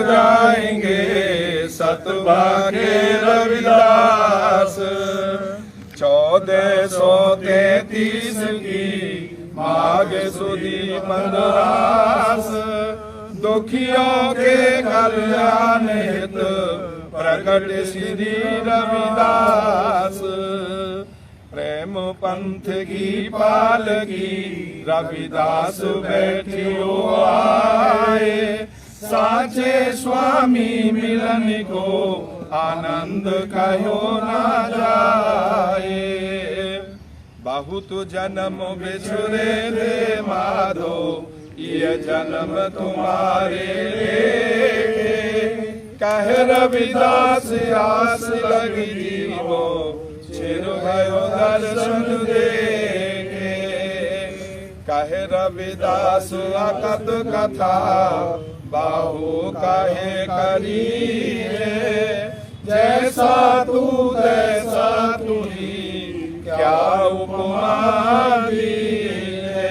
जाएंगे सतभागे रविदास। 1433 की माघ सुदी पंद्रास, दुखियों के कल्याण हित प्रकट श्री रविदास। प्रेम पंथ की पालकी रविदास बैठियो आए, साचे स्वामी मिलन को आनंद कहो ना जाए। बहुत जन्म बिछुरे थे माधो, ये जन्म तुम्हारे लेके, कह रविदास आस लगी जीवो, चिर भयो दर्शन देखे। कहे रविदास अकत कथा, बाहु कहे करिए, जैसा तू तैसा तू ही क्या उपमा दिए।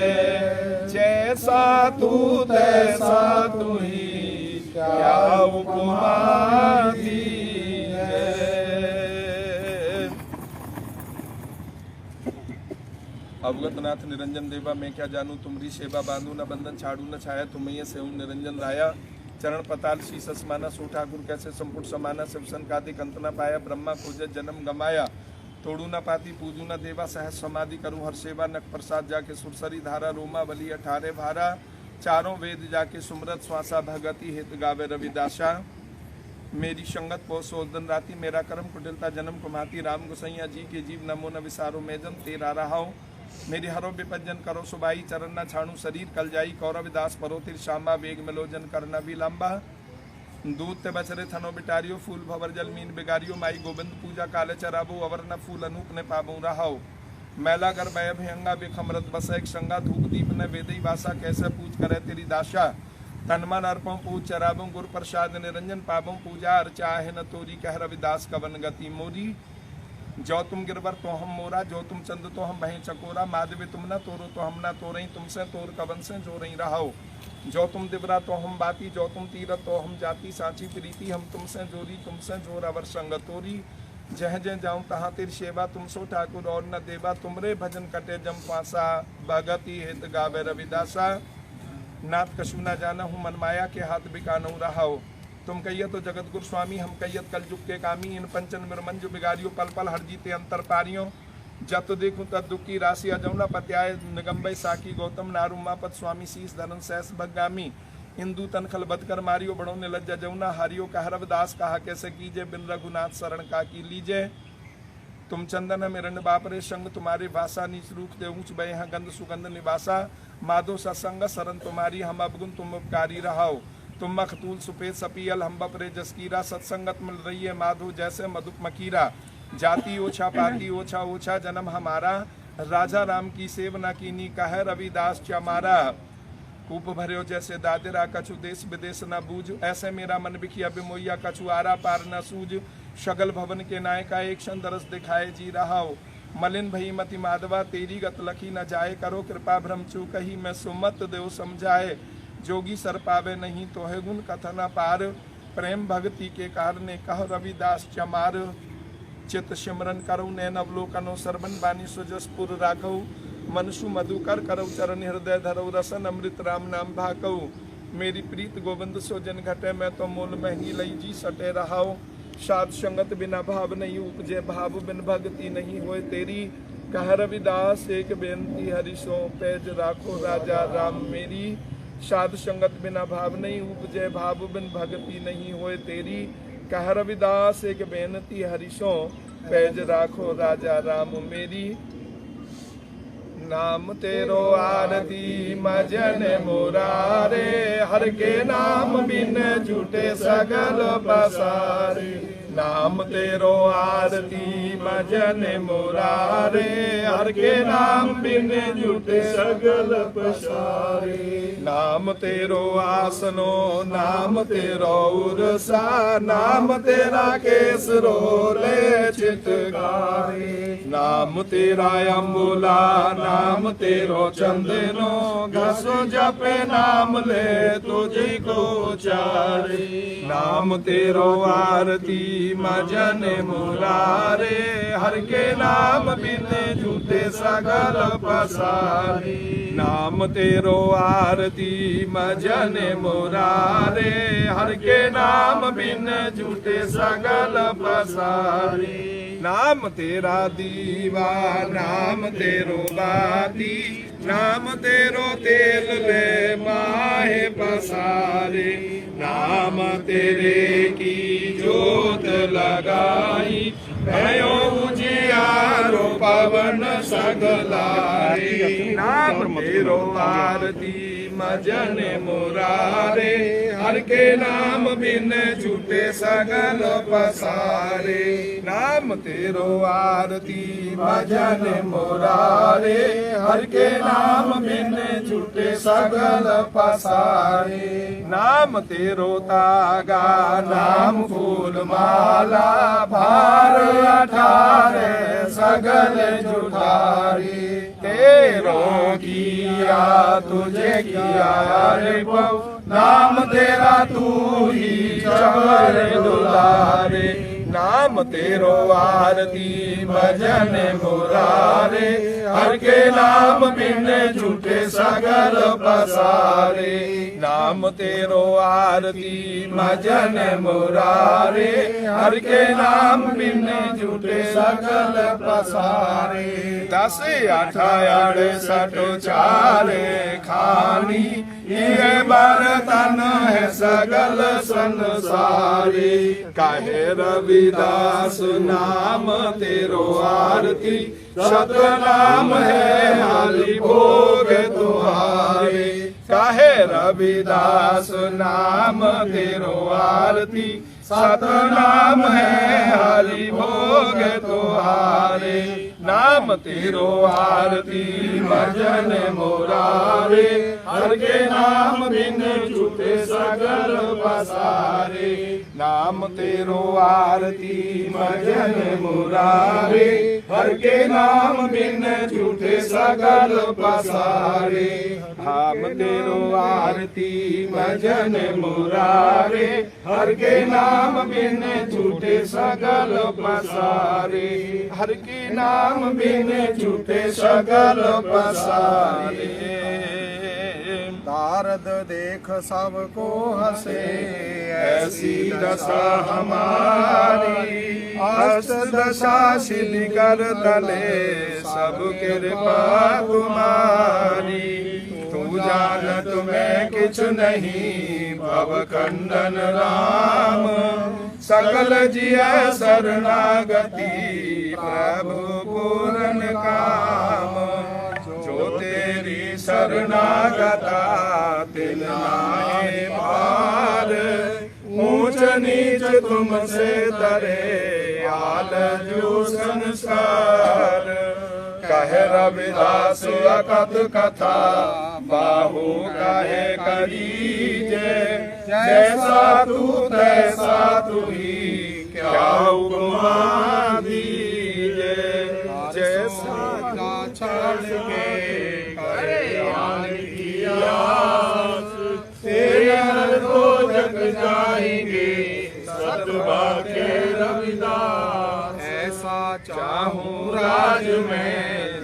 जैसा तू तैसा तू ही क्या उपमा दिए। अवगतनाथ निरंजन देवा मैं क्या जानू तुमरी सेवा, बांधू न बंधन छाड़ू न छाया, तुम्हें से निरंजन राया। चरण पताल शीस समाना, सो ठाकुर कैसे संपुट समाना, शिवसन कादिक अंत न पाया, ब्रह्मा खोजत जन्म गमाया। तोड़ू न पाती पूजू न देवा, सहज समाधि करूँ हर सेवा, नक प्रसाद जाके सुरसरी धारा, रोमा बली 18 भारा। चारों वेद जाके सुमरत श्वासा, भगति हित गावे रविदासा। मेरी संगत पोसोदन राती, मेरा कर्म कुटिलता जन्म कुमाती, राम गोसैया जी के जीव नमो न विसारो, मैं जन तेरा रहाओ। मेरी हरो विपज्जन करो सुबाई, चरण न छाणु शरीर कल जाई, कौरविदास परो तिर शाम्बा, वेग मिलोजन करना भी लंबा। दूत ते बचरे थनो बिटारियो, फूल भवर जल मीन बिगारियो, माई गोविंद पूजा काले चराबो, अवर न फूल अनूप ने पाबो रहाओ। मैला कर भय भयंगा बेखमरत बसैक संगा, धूप दीप न वेदई वासा, कैसे पूज करे तेरी दाशा। तन्मन अर्पण पूज चराबों, गुर प्रसाद निरंजन पाबों, पूजा अर्चा है न तोरी, कह रविदास कवन गति मोरी। जो तुम गिरवर तो हम मोरा, जो तुम चंद तो हम बहें चकोरा, माधवे तुम न तोरो तो हम न तोरई, तुमसे तोर कवन से जो रही रहाओ। जो तुम दिवरा तो हम बाती, जो तुम तीरथ तो हम जाती, सांची प्रीति हम तुमसे जोरी, तुमसे जोर अवर संग तोरी। जह जह जाऊं तहाँ तेरी सेवा, तुम सो ठाकुर और न देवा, तुमरे भजन कटे जम पासा, भगति हित गावे रविदासा। नाथ कछु न जाना हूँ मन माया के हाथ बिकानऊ रहाओ, तुम कहिए तो जगत गुरु स्वामी, हम कहियत कल जुग के कामी। इन पंचन मिरमंजु बिगारियो, पल पल हर जीते अंतर पारियों। जत देखूं तद दुख की राशि, अजौना पत्याय निगम्बई साकी, गौतम नारुमा पद स्वामी, शीस धनन सहस भगामी। इंदु तन खल बदकर मारियो, बड़ों ने लज्जा जमुना हारियो, कह रविदास कहा कैसे कीजे, बिन रघुनाथ शरण का की लीजे। तुम चंदन मिरन बापरे संग, तुम्हारे भाषा नीच रूख दे ऊंच बे हैं गंध सुगंध निवासा। माधो सत्संग शरण तुम्हारी, हम अवगुण तुम उपकारी रहाओ। तुम मखतूल सुपेद सपियल, हम बपरे जसकीरा, सत्संगत मिल रही है माधो जैसे मधुप मकीरा। जाति ओछा पाती ओछा, ओछा जन्म हमारा, राजा राम की सेवना कीनी, कह रविदास चमारा। कूप भर्यो जैसे दादरा, कछु देश विदेश न बूझ, ऐसे मेरा मन बिखिया बिमोइया, कछु आरा पार न सूझ। शगल भवन के नायका, एक क्षण दरस दिखाए जी रहाओ। मलिन भई मति माधवा, तेरी गत लखी न जाए, करो कृपा भ्रम चूकही, मैं सुमत देव समझाए। जोगी सर पावे नहीं तो है गुण कथन पार, प्रेम भक्ति के कारणे कह रविदास चमार। चित सिमरन करो नैन अवलोकनो, सरबन बानी सुजसपुर राखो। मनसु मधुकर करौ, चरण हृदय धरौ, रसन अमृत राम नाम भाकौ। मेरी प्रीत गोविंद सो जन घटे, मैं तो मोल महंगी लई जी सटे रहाओ। साध संगत बिना भाव नहीं उपजे, भाव बिन भक्ति नहीं होए तेरी। कह रविदास एक बेनती हरिशो, पैज राखो राजा राम मेरी। साध संगत बिना भाव नहीं उपजे, भाव बिन भक्ति नहीं होए तेरी। कह रविदास एक बेनती हरिशो, पैज राखो राजा राम मेरी। नाम तेरो आरती मजन मुरारे, हर के नाम बिन झूठे सगल बसारे। नाम तेरो आरती भजन मुरारे, हर के नाम बिन जुटे सगल पसारे। नाम तेरो आसनो नाम तेरो उरसा, नाम तेरा केसरो ले चितकारे। नाम तेरा अम्बुला नाम तेरो चंदनो, घसो जपे नाम ले तुझी को चारे। नाम तेरो आरती भजन मुरारे, हर के नाम बिन झूठे सगल पसारे। नाम तेरो आरती भजन मुरारे, हर के नाम बिन झूठे सगल पसारे। नाम तेरा दीवा नाम तेरो बाती, नाम तेरो तेल ले माहे पसारे। नाम तेरे की जोत लगाई, भयो उजियारो पवन सगलाए। नाम तेरो आरती भजन मुरारे, हर के नाम बिन छूटे सगल पसारे। नाम तेरो आरती भजन मुरारे, हर के नाम बिन छूटे सगल पसारे। नाम तेरो तागा नाम फूल माला, भार 18 सगल जुठारी। तेरो किया तुझे किया रे पौ, नाम तेरा तू ही चवर दुलारे। नाम तेरो आरती भजन मुरारे, हर के नाम बिन झूठे सगल पसारे। नाम तेरो आरती भजन मुरारे, हर के नाम बिन झूठे सगल पसारे। 10 8 68 चारे खानी, ये बर्तन है सगल संसारे। काहे रविदास नाम तेरो आरती, सतनाम है हाली भोग तुम्हारे। काहे रविदास नाम तेरो आरती, सतनाम है हाली भोग तुम्हारे। नाम तेरो आरती भजन मुरारे, हर के नाम बिन छूटे सगल पसारे। नाम तेरो आरती भजन मुरारे, हर के नाम बिन छूटे सगल पसारे। नाम तेरो आरती भजन मुरारे, हर के नाम बिन छूटे सगल पसारे। हर के नाम बिन छूटे सगल पसारे। नारद देख सबको हंसे, ऐसी दशा हमारी, अष्टदशा सिद्धि कर तले सब कृपा तुम्हारी। तू जानत मैं किछ नहीं भव खंडन राम, सकल जिय शरणागति प्रभु पूरन काम। जो तेरी शरणागता तिल नाए पार, ऊंच नीच तुमसे तरे आल जो संसार। कहे रविदास अकथ कथा बाहु कहे करीजे, जैसा तू तैसा तू ही क्या उपमा दीजे। जैसा छाड़ के तेरे तो जग जाएंगे सतभाग्य रविदास। ऐसा चाहूं राज में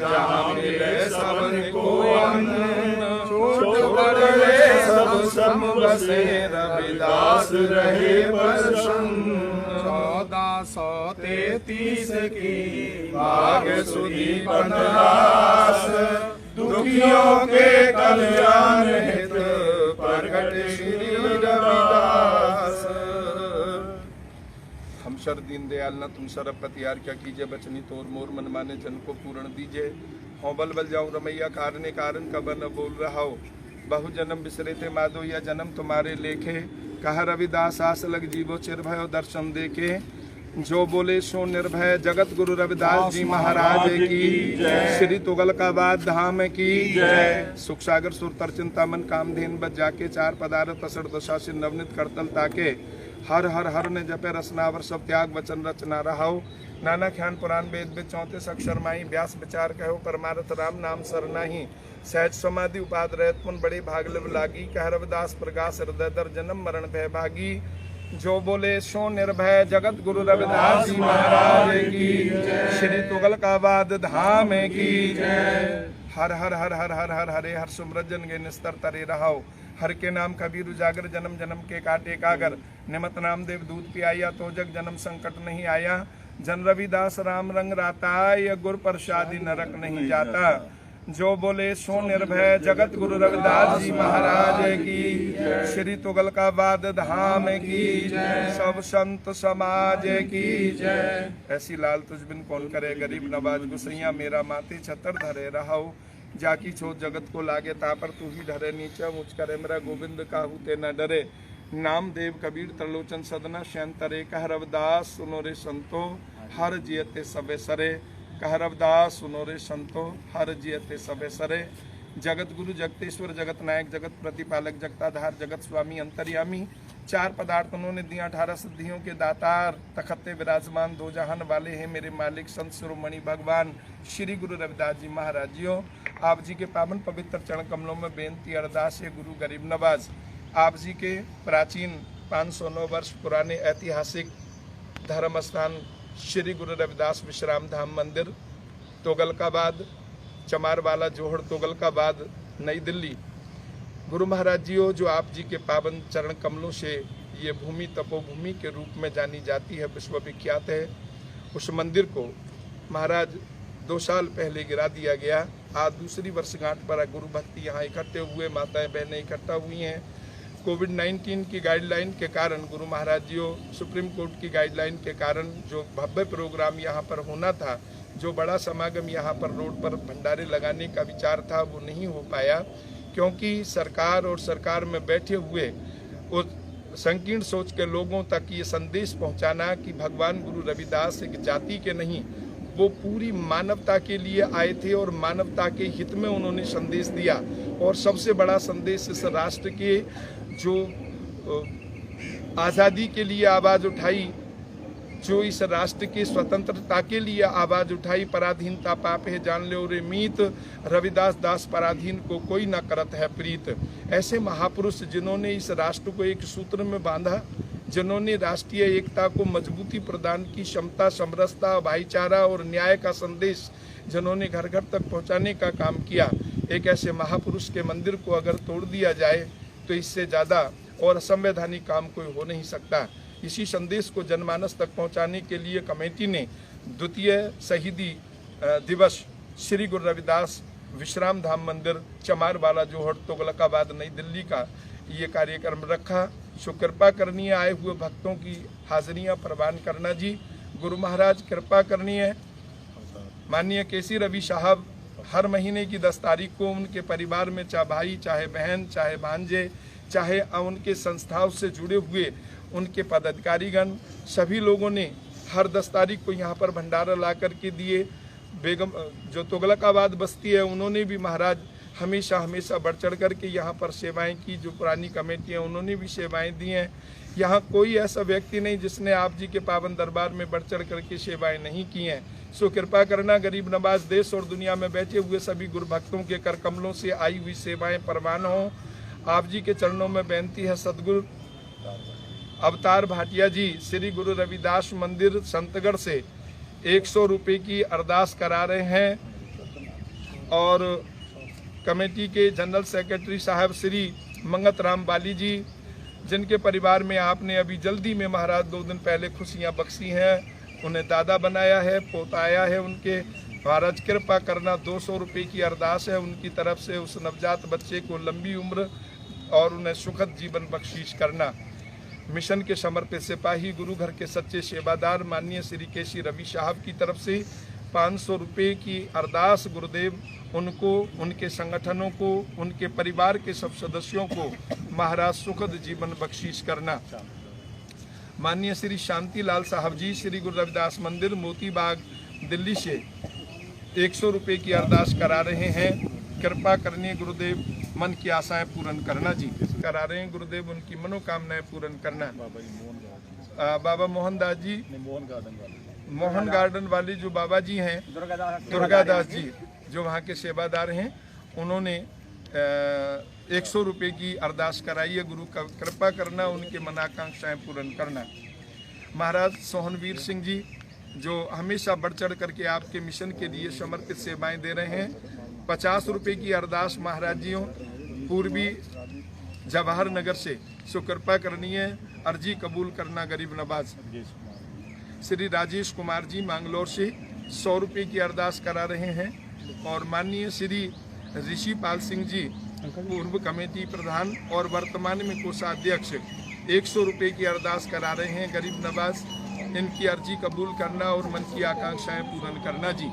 जहाँ मिले सबन को अन्न, छोट बड़े सब सम बसे रविदास रहे प्रसन्न। 1433 की भाग सुधी बनरास, दुखियों के कल्याण हित प्रकट श्री रविदास। हम शर दीन दयाल न तुम सरब पतियार क्या कीजिए, बचनी तोर मोर मन माने जन को पूर्ण दीजिए। हों बल बल जाऊं रमैया कारने कारण कबर न बोल रहा हो, बहु जन्म बिसरे थे माधो या जन्म तुम्हारे लेखे। कहा रविदास आस लग जीवो चिर भयो दर्शन देखे, जो बोले सो निर्भय जगत गुरु रविदास जी महाराज की श्री तुगलकाबाद धाम की सुख सागर सुरतर चिंतामन कामधेन बज जाके चार पदार्थ असर दशा से नवनीत करतल ताके हर हर हर ने जपे रसनावर सब त्याग वचन रचना रहाओ नाना ख्यान पुराण वेद में 34 अक्षर माही व्यास विचार कहो परमारथ राम नाम सरनाही सहज समाधि उपाद रहत पुन बड़े भागलव लागी कह रविदास प्रकाश हृदय दर जन्म मरण भय भागी जो बोले सो निर्भय जगत गुरु रविदास जी महाराज की श्री तुगलकाबाद धाम की हर हर हर हर हर हर हरे हर सुमरजन गे निस्तर तरे रहाओ हर के नाम कबीर उजागर जन्म जन्म के काटे कागर निमत नाम देव दूध पियाया तो जग जन्म संकट नहीं आया जन रविदास राम रंग राता या गुर प्रसादी नरक नहीं जाता जो बोले सो निर्भय जगत गुरु रविदास जी महाराज की श्री तुगलकाबाद धाम की सब संत समाज की ऐसी लाल तुझ बिन कौन करे गरीब नवाज गुसैया मेरा माते छतर धरे रहाओ जाकी छो जगत को लागे तापर तू ही ढरे नीचे मुझ करे मेरा गोविंद काहू ते न डरे नाम देव कबीर त्रिलोचन सदना शयन तरे कह रविदास सुनो रे संतो हर जियते सबे सरे कह रविदास सुनो रे संतो हर जियते सबे सरे जगत गुरु जगतेश्वर जगत नायक जगत प्रतिपालक जगताधार जगत स्वामी अंतर्यामी चार पदार्थ उन्होंने दिया 18 सिद्धियों के दातार तखते विराजमान दो जहान वाले हैं मेरे मालिक संत शिरोमणि भगवान श्री गुरु रविदास जी महाराज जियो आप जी के पावन पवित्र चरण कमलों में बेनती अरदास है गुरु गरीब नवाज आप जी के प्राचीन 509 वर्ष पुराने ऐतिहासिक धर्म स्थान श्री गुरु रविदास विश्राम धाम मंदिर तुगलकाबाद चमारवाला जोहड़ तुगलकाबाद नई दिल्ली गुरु महाराज जियो जो आप जी के पावन चरण कमलों से ये भूमि तपोभूमि के रूप में जानी जाती है विश्व विख्यात है उस मंदिर को महाराज 2 साल पहले गिरा दिया गया आज दूसरी वर्षगांठ पर गुरु भक्ति यहाँ इकट्ठे हुए माताएं बहनें इकट्ठा हुई हैं कोविड-19 की गाइडलाइन के कारण गुरु महाराज जियो सुप्रीम कोर्ट की गाइडलाइन के कारण जो भव्य प्रोग्राम यहाँ पर होना था जो बड़ा समागम यहाँ पर रोड पर भंडारे लगाने का विचार था वो नहीं हो पाया क्योंकि सरकार और सरकार में बैठे हुए उस संकीर्ण सोच के लोगों तक ये संदेश पहुँचाना कि भगवान गुरु रविदास एक जाति के नहीं वो पूरी मानवता के लिए आए थे और मानवता के हित में उन्होंने संदेश दिया और सबसे बड़ा संदेश इस राष्ट्र के जो आज़ादी के लिए आवाज़ उठाई जो इस राष्ट्र की स्वतंत्रता के लिए आवाज़ उठाई पराधीनता पाप है जान लो रे मीत रविदास दास पराधीन को कोई न करत है प्रीत ऐसे महापुरुष जिन्होंने इस राष्ट्र को एक सूत्र में बांधा जिन्होंने राष्ट्रीय एकता को मजबूती प्रदान की क्षमता समरसता भाईचारा और न्याय का संदेश जिन्होंने घर घर तक पहुंचाने का काम किया एक ऐसे महापुरुष के मंदिर को अगर तोड़ दिया जाए तो इससे ज़्यादा और असंवैधानिक काम कोई हो नहीं सकता इसी संदेश को जनमानस तक पहुंचाने के लिए कमेटी ने द्वितीय शहीदी दिवस श्री गुरु रविदास विश्राम धाम मंदिर चमारवाला जोहड़ तुगलकाबाद नई दिल्ली का ये कार्यक्रम रखा सो कृपा करनी है आए हुए भक्तों की हाजिरियां प्रवान करना जी गुरु महाराज कृपा करनी है माननीय केसी रवि साहब हर महीने की 10 तारीख को उनके परिवार में चाहे भाई चाहे बहन चाहे भांजे चाहे उनके संस्थाओं से जुड़े हुए उनके पदाधिकारीगण सभी लोगों ने हर 10 तारीख को यहाँ पर भंडारा ला कर के दिए बेगम जो तुगलकाबाद बस्ती है उन्होंने भी महाराज हमेशा हमेशा बढ़ चढ़ कर के यहाँ पर सेवाएं की जो पुरानी कमेटी है उन्होंने भी सेवाएं दी हैं यहाँ कोई ऐसा व्यक्ति नहीं जिसने आप जी के पावन दरबार में बढ़ चढ़ करके सेवाएं नहीं की हैं सो कृपा करना गरीब नवाज देश और दुनिया में बैठे हुए सभी गुरु भक्तों के कर कमलों से आई हुई सेवाएं परवान हों आप जी के चरणों में बेनती है सदगुरु अवतार भाटिया जी श्री गुरु रविदास मंदिर संतगढ़ से 100 रुपये की अरदास करा रहे हैं और कमेटी के जनरल सेक्रेटरी साहब श्री मंगत राम बाली जी जिनके परिवार में आपने अभी जल्दी में महाराज 2 दिन पहले खुशियां बख्शी हैं उन्हें दादा बनाया है पोता आया है उनके महाराज कृपा करना 200 रुपये की अरदास है उनकी तरफ से उस नवजात बच्चे को लंबी उम्र और उन्हें सुखद जीवन बख्शीश करना मिशन के समर्पित सिपाही गुरु घर के सच्चे सेवादार माननीय श्री केसी रवि साहब की तरफ से 500 रुपये की अरदास गुरुदेव उनको उनके संगठनों को उनके परिवार के सब सदस्यों को महाराज सुखद जीवन बख्शीश करना माननीय श्री शांति लाल साहब जी श्री गुरु रविदास मंदिर मोती बाग दिल्ली से 100 रुपये की अरदास करा रहे हैं। कृपा करनी गुरुदेव, मन की आशाएं पूर्ण करना जी। करा रहे हैं गुरुदेव, उनकी मनोकामनाएं पूर्ण करना। बाबा मोहन दास जी, मोहन गार्डन वाले जो बाबा जी हैं, दुर्गादास जी जो वहाँ के सेवादार हैं, उन्होंने 100 रुपये की अरदास कराई है। गुरु का कृपा करना, उनके मनाकांक्षाएं पूर्ण करना। महाराज सोहनवीर सिंह जी जो हमेशा बढ़ चढ़ करके आपके मिशन के लिए समर्पित सेवाएं दे रहे हैं, 50 रुपये की अरदास महाराज जियों पूर्वी जवाहर नगर से। सो कृपा करनी है, अर्जी कबूल करना गरीब नवाज। श्री राजेश कुमार जी मैंगलोर से 100 रुपये की अरदास करा रहे हैं। और माननीय श्री ऋषिपाल सिंह जी पूर्व कमेटी प्रधान और वर्तमान में कोषाध्यक्ष 100 रुपये की अरदास करा रहे हैं गरीब नवाज। इनकी अर्जी कबूल करना और मन की आकांक्षाएं पूर्ण करना जी।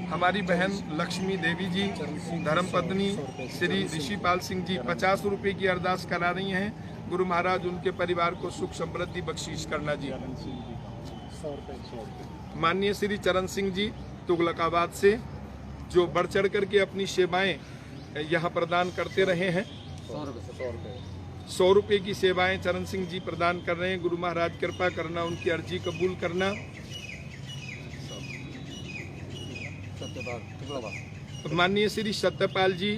हमारी बहन लक्ष्मी देवी जी धर्मपत्नी श्री ऋषिपाल सिंह जी 50 रुपये की अरदास करा रही हैं। गुरु महाराज उनके परिवार को सुख समृद्धि बख्शीश करना जी। माननीय श्री चरण सिंह जी तुगलकाबाद से जो बढ़ चढ़ करके अपनी सेवाएं यहाँ प्रदान करते रहे हैं, 100 रुपये की सेवाएं चरण सिंह जी प्रदान कर रहे हैं। गुरु महाराज कृपा करना, उनकी अर्जी कबूल करना। माननीय श्री सत्यपाल जी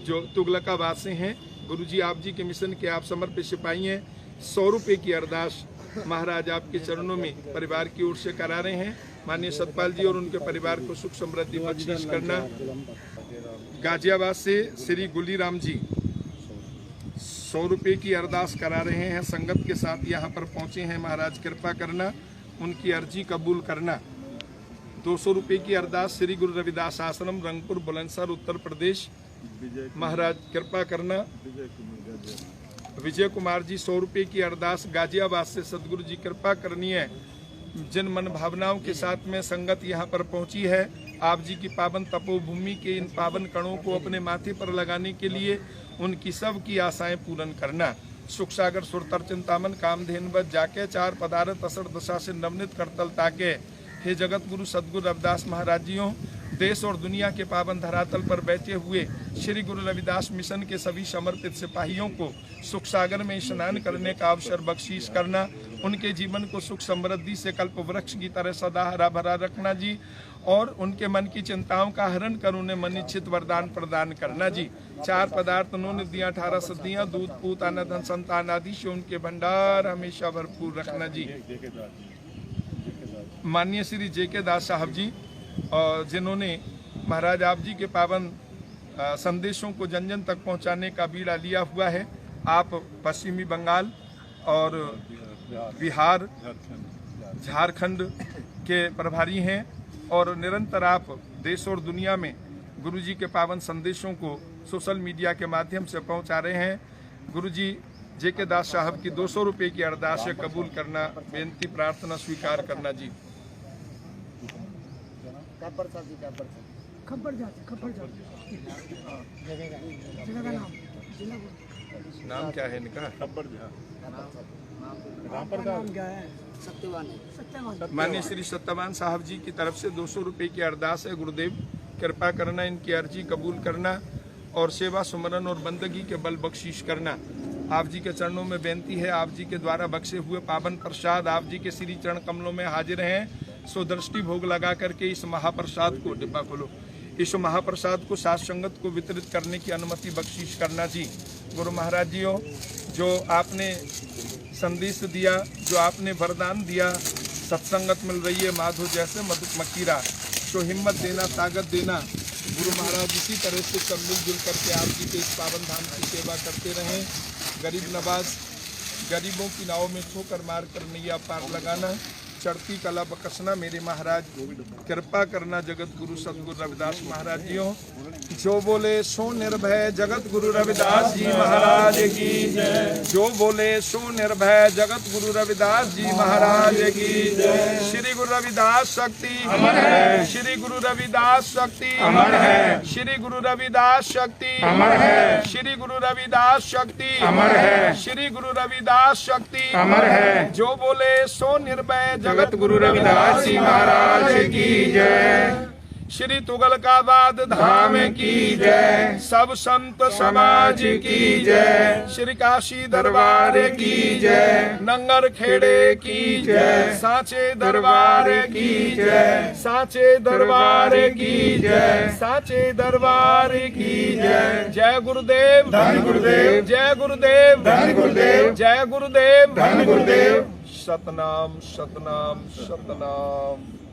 जो तुगलकाबाद से हैं, गुरु जी आप जी के मिशन के आप समर्पित सिपाही हैं। 100 रुपये की अरदास महाराज आपके चरणों में परिवार की ओर से करा रहे हैं। माननीय सतपाल जी और उनके परिवार को सुख समृद्धि बख्शीश करना। गाजियाबाद से श्री गुलीराम जी 100 रुपये की अरदास करा रहे हैं। संगत के साथ यहाँ पर पहुँचे हैं। महाराज कृपा करना, उनकी अर्जी कबूल करना। 200 रुपये की अरदास श्री गुरु रविदास आश्रम रंगपुर बुलंदशहर उत्तर प्रदेश। महाराज कृपा करना। विजय कुमार जी 100 रुपये की अरदास गाजियाबाद से। सदगुरु जी कृपा करनी है, जिन मन भावनाओं के साथ में संगत यहाँ पर पहुँची है, आप जी की पावन तपोभूमि के इन पावन कणों को अपने माथे पर लगाने के लिए उनकी सब की आशाएं पूर्ण करना। सुख सागर सुरतर चिंतामन कामधेनुवत जाके 4 पदार्थ असर दशा से नवनीत करतल ताके। हे जगत गुरु सदगुरु रविदास महाराज जियों, देश और दुनिया के पावन धरातल पर बैठे हुए श्री गुरु रविदास मिशन के सभी समर्पित सिपाहियों को सुख सागर में स्नान करने का अवसर बख्शीश करना। उनके जीवन को सुख समृद्धि से कल्प वृक्ष की तरह सदा हरा भरा रखना जी। और उनके मन की चिंताओं का हरण कर उन्हें मनिच्छित वरदान प्रदान करना जी। 4 पदार्थ उन्होंने दिया, 18 सदियाँ, दूध पूत अन्न धन संतान आदि से उनके भंडार हमेशा भरपूर रखना जी। माननीय श्री जेके दास साहब जी जिन्होंने महाराज आप जी के पावन संदेशों को जन जन तक पहुंचाने का बीड़ा लिया हुआ है। आप पश्चिमी बंगाल और बिहार झारखंड के प्रभारी हैं और निरंतर आप देश और दुनिया में गुरु जी के पावन संदेशों को सोशल मीडिया के माध्यम से पहुंचा रहे हैं। गुरु जी जेके दास साहब की 200 रुपये की अरदास से कबूल करना, बेनती प्रार्थना स्वीकार करना जी। नाम क्या है इनका? माननीय श्री सत्यवान साहब जी की तरफ से 200 रुपये की अरदास है। गुरुदेव कृपा करना, इनकी अर्जी कबूल करना और सेवा सुमरन और बंदगी के बल बख्शीश करना। आप जी के चरणों में बेनती है, आप जी के द्वारा बख्शे हुए पावन प्रसाद आप जी के श्री चरण कमलों में हाजिर हैं। सो दृष्टि भोग लगा करके इस महाप्रसाद को, डिब्बा खोलो, इस महाप्रसाद को साथ संगत को वितरित करने की अनुमति बख्शीश करना जी। गुरु महाराज जियों, जो आपने संदेश दिया, जो आपने वरदान दिया, सत्संगत मिल रही है माधो जैसे मधुक मकीरा, तो हिम्मत देना, ताकत देना। गुरु महाराज इसी तरह से सब मिलजुल करके आप जी के इस पावन धाम की सेवा करते रहें। गरीब नवाज, गरीबों की नाव में ठोकर मार कर नैया पार लगाना, चढ़ती कला बकसना मेरे महाराज, कृपा करना जगत गुरु सतगुरु रविदास महाराज जी हो। जो बोले सो निर्भय जगत गुरु रविदास जी महाराज की जय। जो बोले सो निर्भय जगत गुरु रविदास जी महाराज की जय। श्री गुरु रविदास शक्ति अमर है, श्री गुरु रविदास शक्ति अमर है, श्री गुरु रविदास शक्ति अमर है, श्री गुरु रविदास शक्ति अमर है, श्री गुरु रविदास शक्ति अमर है। जो बोले सो निर्भय जगत गुरु रविदास जी महाराज की जय। श्री तुगलकाबाद धाम की जय। सब संत समाज की जय। श्री काशी दरबार की जय। नंगर खेड़े की जय। सांचे दरबार की जय। सांचे दरबार की जय। सांचे दरबार की जय। जय गुरुदेव धन गुरुदेव, जय गुरुदेव धन गुरुदेव, जय गुरुदेव धन गुरुदेव। सतनाम सतनाम सतनाम।